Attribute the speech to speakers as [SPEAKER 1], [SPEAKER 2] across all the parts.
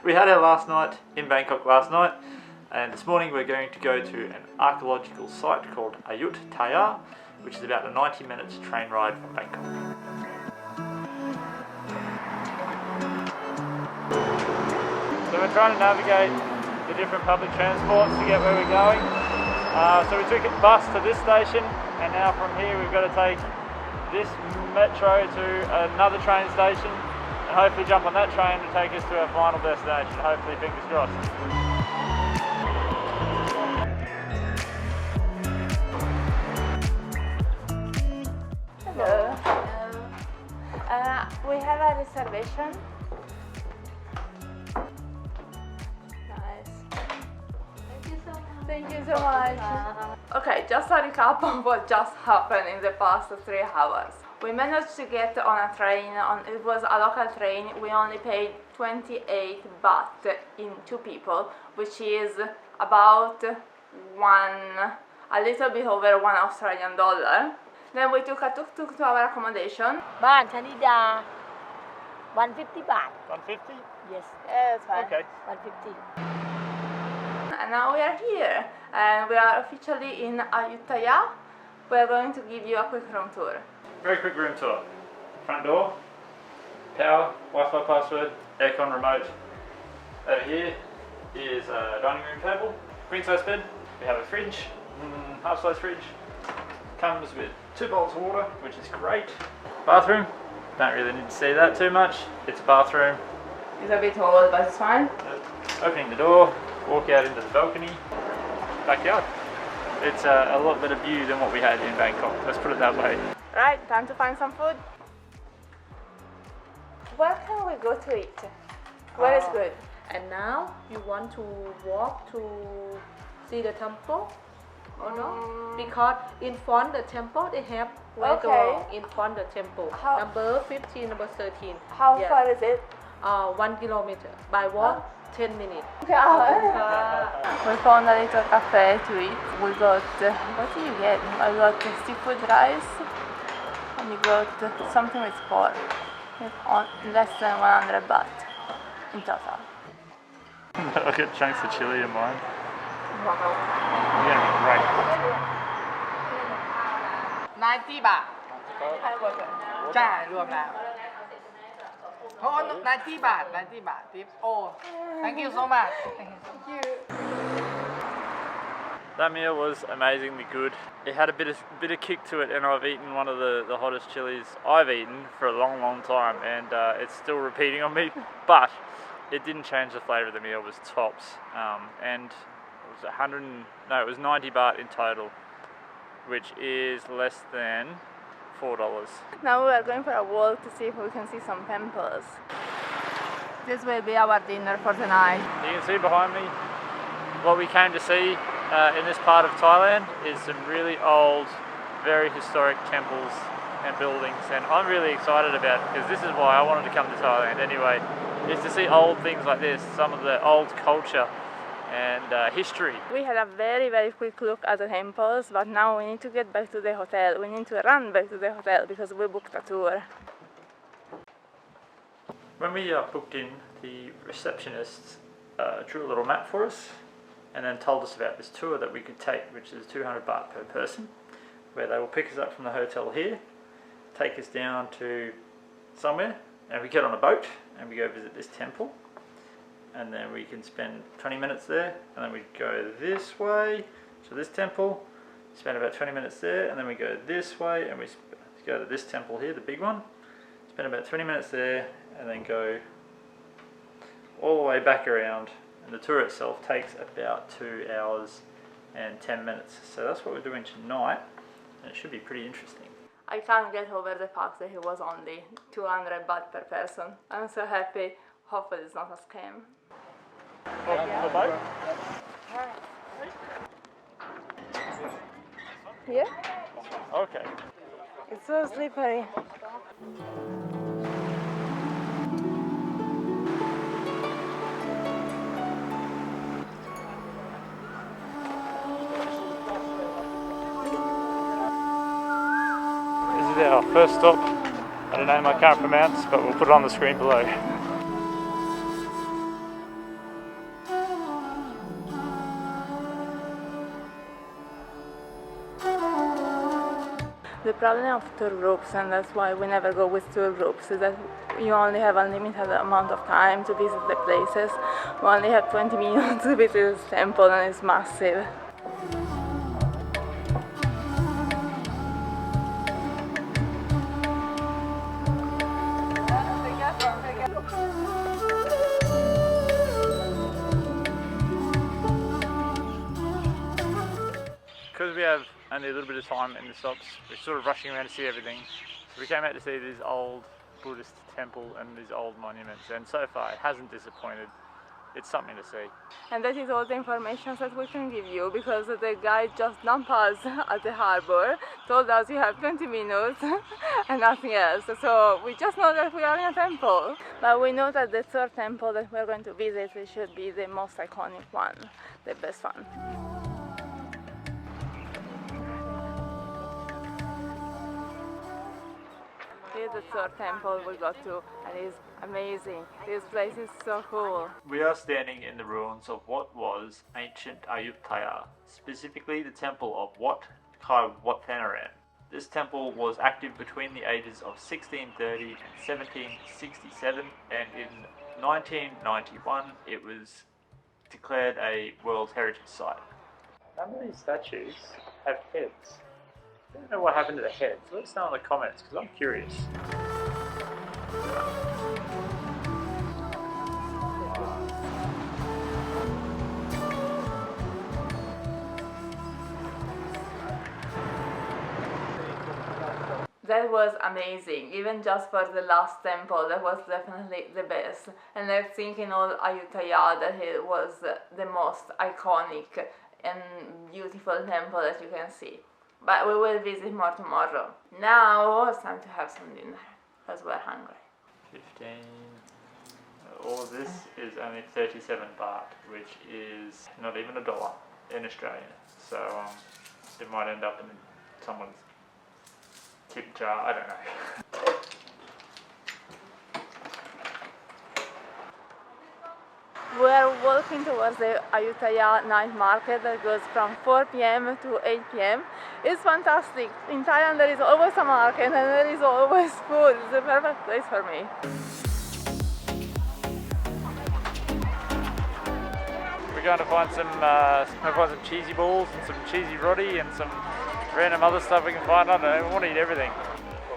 [SPEAKER 1] We had our last night in Bangkok last night, and this morning we're going to go to an archaeological site called Ayutthaya, which is about a 90 minutes train ride from Bangkok. So we're trying to navigate the different public transports to get where we're going. So we took a bus to this station, and now from here we've got to take this metro to another train station and hopefully jump on that train to take us to our final destination, hopefully, fingers crossed.
[SPEAKER 2] Hello. We have a reservation. Nice. Thank you so much. Okay, just a recap of what just happened in the past 3 hours. We managed to get on a train, it was a local train. We only paid 28 baht in 2 people, which is about a little bit over $1 Australian. Then we took a tuk-tuk to our accommodation.
[SPEAKER 3] บ้านชนิดา150 baht
[SPEAKER 1] 150?
[SPEAKER 3] yes
[SPEAKER 2] Yeah, that's fine.
[SPEAKER 1] Okay.
[SPEAKER 3] 150
[SPEAKER 2] And now we are here, and we are officially in Ayutthaya. We are going to give you a quick room tour.
[SPEAKER 1] Very quick room tour. Front door, power, Wi-Fi password, aircon remote. Over here is a dining room table, queen size bed. We have a fridge, half size fridge. Comes with 2 bowls of water, which is great. Bathroom, don't really need to see that too much. It's a bathroom.
[SPEAKER 2] It's a bit old, but it's fine.
[SPEAKER 1] Opening the door, walk out into the balcony, backyard. It's a lot better view than what we had in Bangkok, let's put it that way.
[SPEAKER 2] Right, time to find some food. Where can we go to eat? Where is good?
[SPEAKER 3] and now you want to walk to see the temple or not? Because in front the temple they have restaurant in front the temple. Number 15, number 13.
[SPEAKER 2] How far is it?
[SPEAKER 3] 1 kilometer by walk 10 minutes.
[SPEAKER 2] We found a little cafe to eat. We got, what did you get? I got seafood rice and we got something with pork. Less than 100 baht in total.
[SPEAKER 1] I got chunks of chili in mine.
[SPEAKER 2] Wow.
[SPEAKER 1] Yeah, great.
[SPEAKER 4] 90 บาท ใช่รวมแล้วโอ้90 บาท90 บาททิปโอ้ thank you so much thank you
[SPEAKER 1] That meal was amazingly good. It had a bit of kick to it, and I've eaten one of the hottest chilies I've eaten for a long time, and it's still repeating on me. But it didn't change the flavour of the meal. It was tops, and it was 90 baht in total, which is less than $4.
[SPEAKER 2] Now we are going for a walk to see if we can see some temples. This will be our dinner for tonight.
[SPEAKER 1] You can see behind me what we came to see in this part of Thailand is some really old, very historic temples and buildings, and I'm really excited about it because this is why I wanted to come to Thailand anyway, is to see old things like this, some of the old culture and history.
[SPEAKER 2] We had a very quick look at the temples, but now we need to get back to the hotel. We need to run back to the hotel because we booked a tour.
[SPEAKER 1] When we booked in, the receptionist drew a little map for us and then told us about this tour that we could take, which is 200 baht per person, where they will pick us up from the hotel here, take us down to somewhere, and we get on a boat and we go visit this temple, and then we can spend 20 minutes there, and then we go this way to this temple, spend about 20 minutes there, and then we go this way and we go to this temple here, the big one, spend about 20 minutes there, and then go all the way back around. And the tour itself takes about 2 hours and 10 minutes. So that's what we're doing tonight, and it should be pretty interesting. I
[SPEAKER 2] can't get over the fact that it was only 200 baht per person. I'm so happy. Hopefully it's not a scam.
[SPEAKER 1] For boat?
[SPEAKER 2] Yeah?
[SPEAKER 1] Okay.
[SPEAKER 2] It's so slippery.
[SPEAKER 1] Our first stop at a name I can't pronounce, but we'll put it on the screen below.
[SPEAKER 2] The problem of tour groups, and that's why we never go with tour groups, is that you only have a limited amount of time to visit the places. We only have 20 minutes to visit this temple, and it's massive.
[SPEAKER 1] Because we have only a little bit of time in the stops, we're sort of rushing around to see everything. So we came out to see this old Buddhist temple and these old monuments, and so far it hasn't disappointed. It's something to see.
[SPEAKER 2] And that is all the information that we can give you, because the guide just dumped us at the harbor, told us you have 20 minutes and nothing else. So we just know that we are in a temple. But we know that the third temple that we're going to visit should be the most iconic one, the best one. Here's the third temple we got to, and it's amazing. This place is so cool.
[SPEAKER 1] We are standing in the ruins of what was ancient Ayutthaya, specifically the temple of Wat Ayutthaya. This temple was active between the ages of 1630 and 1767, and in 1991 it was declared a World Heritage Site. None of these statues have heads. I don't know what happened to the heads. Let us know in the comments, because I'm curious.
[SPEAKER 2] That was amazing, even just for the last temple, that was definitely the best. And I think in all Ayutthaya that it was the most iconic and beautiful temple that you can see. But we will visit more tomorrow. Now it's time to have some dinner, because we're hungry.
[SPEAKER 1] 15. All of this is only 37 baht, which is not even $1 in Australia. So it might end up in someone's tip jar, I don't know.
[SPEAKER 2] We're walking towards the Ayutthaya night market that goes from 4 p.m. to 8 p.m. It's fantastic. In Thailand there is always a market and there is always food. It's the perfect place for me.
[SPEAKER 1] We're going to find some cheesy balls and some cheesy roti and some random other stuff we can find. I don't know, we want to eat everything.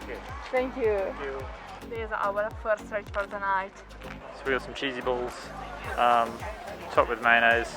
[SPEAKER 1] Okay.
[SPEAKER 2] Thank you.
[SPEAKER 1] Thank you.
[SPEAKER 2] This is our first treat for the night.
[SPEAKER 1] So we got some cheesy balls, topped with mayonnaise,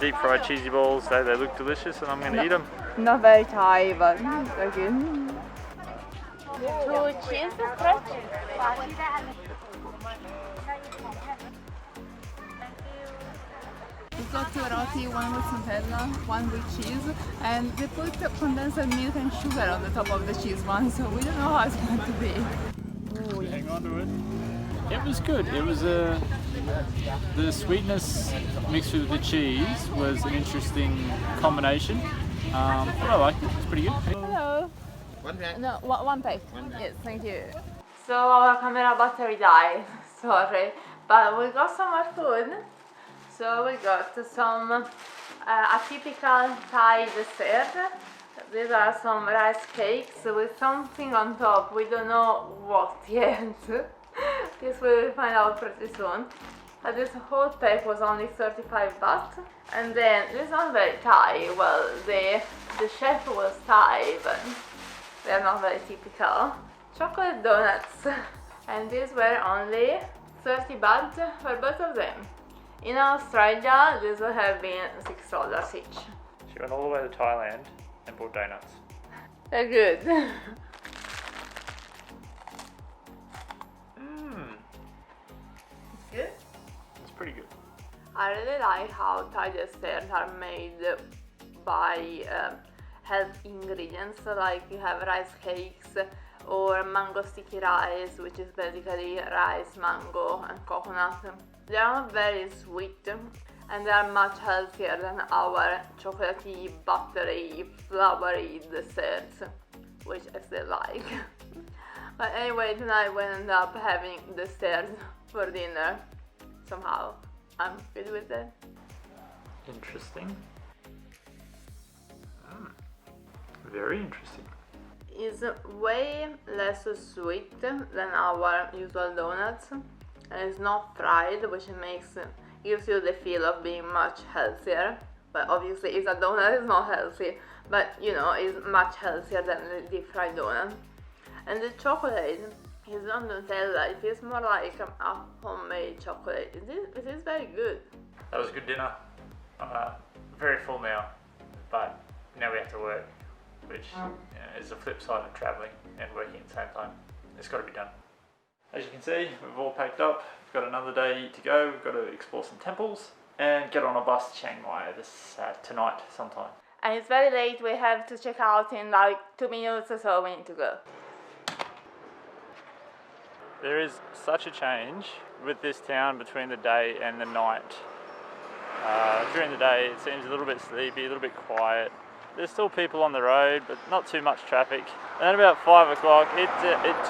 [SPEAKER 1] deep fried cheesy balls. They look delicious, and I'm going to eat them.
[SPEAKER 2] Not very Thai, but so good. 2 cheese fresh. We got 2 roti, one with Nutella, one with cheese, and they put condensed milk and sugar on the top of the cheese one, so we don't know how it's going to be.
[SPEAKER 1] Ooh, hang on to it. It was good. It was the sweetness mixed with the cheese was an interesting combination. But I liked it. It's pretty good.
[SPEAKER 2] Hello.
[SPEAKER 4] One pack.
[SPEAKER 2] No, one pack. Yes, thank you. So our camera battery died. Sorry, but we got some more food. So we got some a typical Thai dessert. These are some rice cakes with something on top. We don't know what yet. This we will find out pretty soon. But this whole pack was only 35 baht. And then this is not very Thai. Well, the chef was Thai, but they're not very typical. Chocolate donuts. And these were only 30 baht for both of them. In Australia, this would have been $6 each.
[SPEAKER 1] She went all the way to Thailand and bought donuts.
[SPEAKER 2] They're good. It's good?
[SPEAKER 1] It's pretty good.
[SPEAKER 2] I really like how Thai desserts are made by healthy ingredients, like you have rice cakes or mango sticky rice, which is basically rice, mango and coconut. They are not very sweet and they are much healthier than our chocolatey, buttery, flowery desserts, which I still like. But anyway, tonight we end up having dessert for dinner. Somehow I'm good with it.
[SPEAKER 1] Interesting. Very interesting.
[SPEAKER 2] is way less sweet than our usual donuts, and it's not fried, which gives you the feel of being much healthier. But obviously, it's a donut, it's not healthy, but you know, it's much healthier than the deep fried donut. And the chocolate is not Nutella, it feels more like a homemade chocolate. It is very good.
[SPEAKER 1] That was a good dinner. Very full now, but now we have to work, which is the flip side of travelling and working at the same time. It's got to be done. As you can see, we've all packed up. We've got another day to go. We've got to explore some temples and get on a bus to Chiang Mai tonight sometime.
[SPEAKER 2] And it's very late, we have to check out in like 2 minutes, so we need to go.
[SPEAKER 1] There is such a change with this town between the day and the night. During the day it seems a little bit sleepy, a little bit quiet. There's still people on the road, but not too much traffic. And then about 5 o'clock it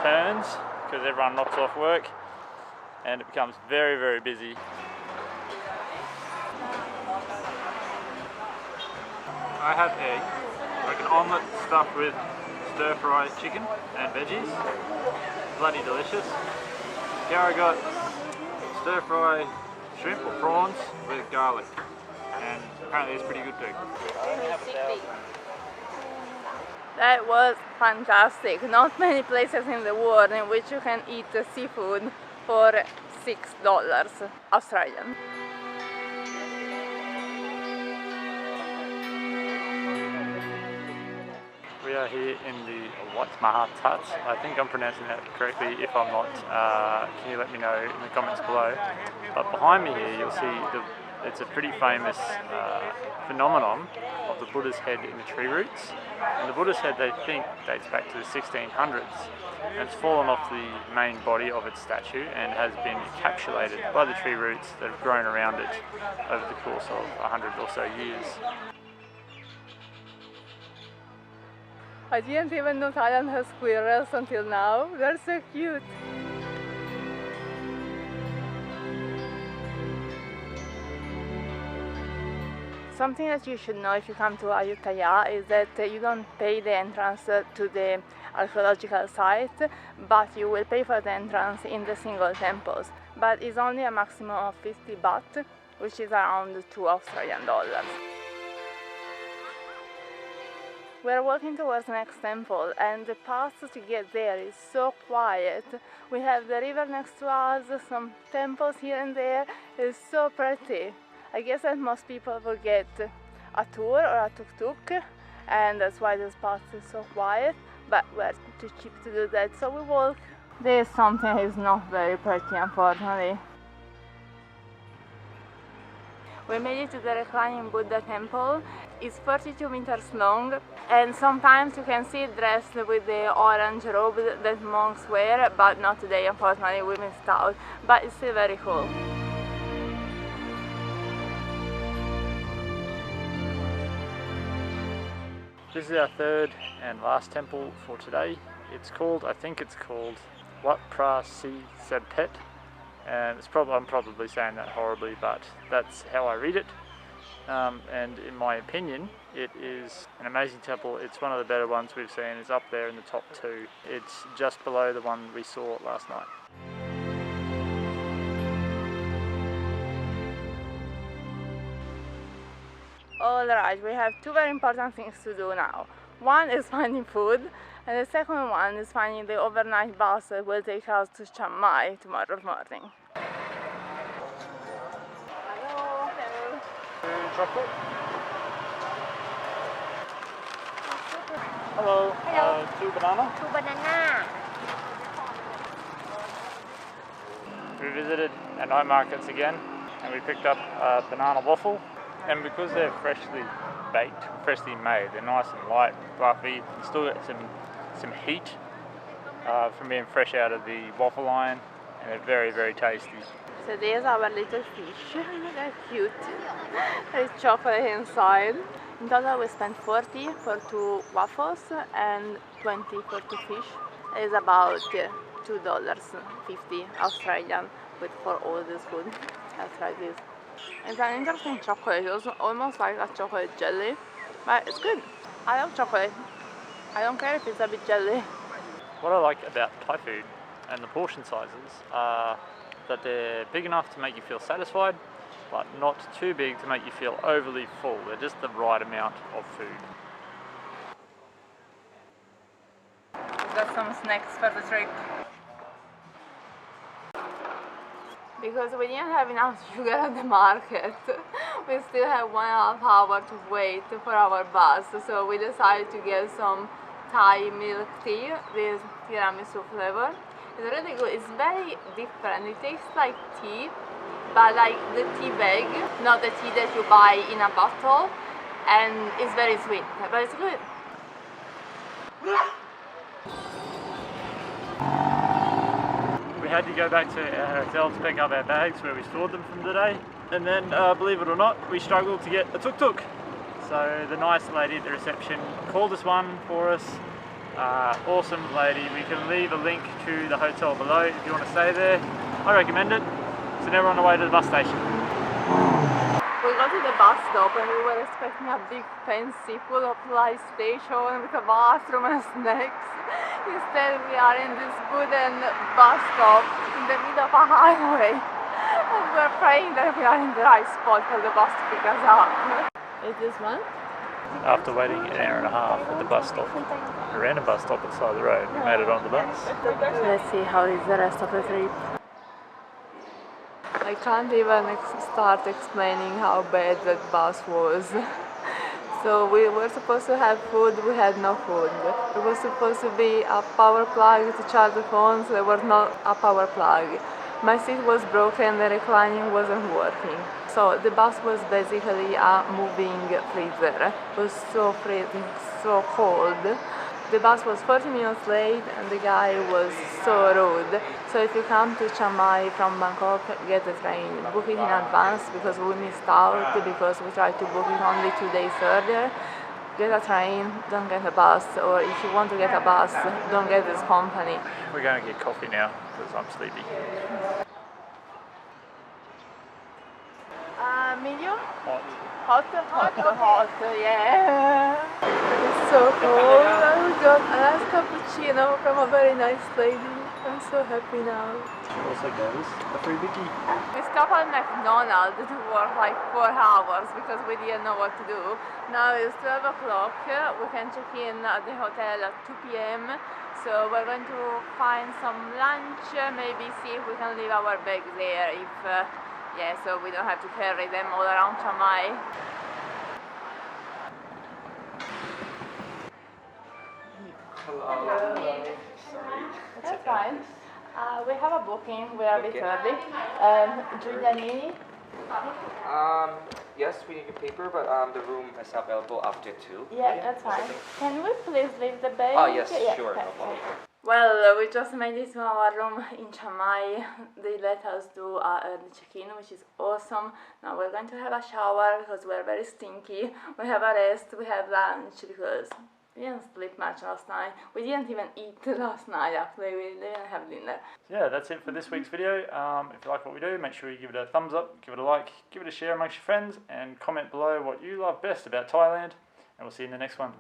[SPEAKER 1] turns, because everyone knocks off work, and it becomes very, very busy. I have egg, like an omelette stuffed with stir-fried chicken and veggies. Bloody delicious. Chiara got stir-fried shrimp or prawns with garlic, and apparently it's pretty good too.
[SPEAKER 2] That was fantastic. Not many places in the world in which you can eat seafood for $6 Australian.
[SPEAKER 1] We are here in the Wat Mahat Hut. I think I'm pronouncing that correctly. If I'm not, can you let me know in the comments below? But behind me here you'll see it's a pretty famous phenomenon of the Buddha's head in the tree roots. And the Buddha's head, they think, dates back to the 1600s. And it's fallen off the main body of its statue and has been encapsulated by the tree roots that have grown around it over the course of 100 or so years.
[SPEAKER 2] I didn't even know Thailand has squirrels until now. They're so cute. Something that you should know if you come to Ayutthaya is that you don't pay the entrance to the archaeological site, but you will pay for the entrance in the single temples. But it's only a maximum of 50 baht, which is around $2 Australian. We're walking towards the next temple, and the path to get there is so quiet. We have the river next to us, some temples here and there. It's so pretty. I guess that most people will get a tour or a tuk-tuk, and that's why this path is so quiet, but we're too cheap to do that, so we walk. There's something that is not very pretty, unfortunately. We made it to the reclining Buddha temple. It's 42 meters long, and sometimes you can see it dressed with the orange robe that monks wear, but not today, unfortunately, we missed out. But it's still very cool.
[SPEAKER 1] This is our third and last temple for today. I think it's called Wat Pra Si Sadpet. And I'm probably saying that horribly, but that's how I read it. And in my opinion, it is an amazing temple. It's one of the better ones we've seen. It's up there in the top 2. It's just below the one we saw last night.
[SPEAKER 2] Alright, we have 2 very important things to do now. One is finding food, and the second one is finding the overnight bus that will take us to Chiang Mai tomorrow morning. Hello.
[SPEAKER 1] Chocolate? Hello.
[SPEAKER 5] Hello.
[SPEAKER 1] 2 banana?
[SPEAKER 5] 2 banana.
[SPEAKER 1] We visited at night markets again, and we picked up a banana waffle. And because they're freshly baked, freshly made, they're nice and light, fluffy, and still got some heat from being fresh out of the waffle iron, and they're very, very tasty.
[SPEAKER 2] So there's our little fish. They're cute. There's chocolate inside. In total we spent 40 for 2 waffles and 20 for 2 fish. It's about $2.50 Australian for all this food. Let's try this. It's an interesting chocolate. It's almost like a chocolate jelly, but it's good. I love chocolate. I don't care if it's a bit jelly.
[SPEAKER 1] What I like about Thai food and the portion sizes are that they're big enough to make you feel satisfied, but not too big to make you feel overly full. They're just the right amount of food.
[SPEAKER 2] We've got some snacks for the trip. Because we didn't have enough sugar at the market, we still have 1.5 hours to wait for our bus, so we decided to get some Thai milk tea with tiramisu flavor. It's really good, it's very different, it tastes like tea, but like the tea bag, not the tea that you buy in a bottle, and it's very sweet, but it's good.
[SPEAKER 1] We had to go back to our hotel to pick up our bags where we stored them from today, and then believe it or not, we struggled to get a tuk-tuk. So the nice lady at the reception called us one for us. Awesome lady. We can leave a link to the hotel below if you want to stay there. I recommend it. So now we're on the way to the bus station.
[SPEAKER 2] We got to the bus stop and we were expecting a big fancy full of light station with a bathroom and snacks. Instead we are in this wooden bus stop in the middle of a highway. And we're praying that we are in the right spot for the bus to pick us up. Is this one?
[SPEAKER 1] After waiting an hour and a half at the bus stop, a random bus stop at the side of the road, we made it on the bus.
[SPEAKER 2] Let's see how is the rest of the trip. I can't even start explaining how bad that bus was. So we were supposed to have food, we had no food. There was supposed to be a power plug to charge the phones, there was not a power plug. My seat was broken, the reclining wasn't working. So the bus was basically a moving freezer. It was so freezing, so cold. The bus was 40 minutes late and the guy was so rude. So if you come to Chiang Mai from Bangkok, get the train, book it in advance because we missed out because we tried to book it only 2 days earlier. Get a train, don't get a bus, or if you want to get a bus, don't get this company.
[SPEAKER 1] We're going to get coffee now because I'm sleepy.
[SPEAKER 2] Medium?
[SPEAKER 1] Hot.
[SPEAKER 2] Hot, yeah. It's so cold. I got a nice cappuccino from a very nice lady. I'm so happy now.
[SPEAKER 1] She also goes a free Vicky.
[SPEAKER 2] We stopped at McDonald's to work like 4 hours because we didn't know what to do. Now it's 12 o'clock. We can check in at the hotel at 2 p.m. So we're going to find some lunch, maybe see if we can leave our bags there so we don't have to carry them all around Chiang Mai.
[SPEAKER 4] Hello.
[SPEAKER 2] That's fine. We have a booking, we are a bit early. Giulianini?
[SPEAKER 5] Yes, we need your paper, but the room is available after 2.
[SPEAKER 2] Yeah, that's fine. Can we please leave the bag?
[SPEAKER 5] Oh, yes,
[SPEAKER 2] Yeah,
[SPEAKER 5] sure,
[SPEAKER 2] okay.
[SPEAKER 5] no problem.
[SPEAKER 2] Well, we just made it to our room in Chiang Mai. They let us do our early check-in, which is awesome. Now we're going to have a shower because we're very stinky. We have a rest, we have lunch because we didn't sleep much last night. We didn't even eat last night actually, we didn't have dinner.
[SPEAKER 1] Yeah, that's it for this week's video. If you like what we do, make sure you give it a thumbs up, give it a like, give it a share amongst your friends, and comment below what you love best about Thailand. And we'll see you in the next one.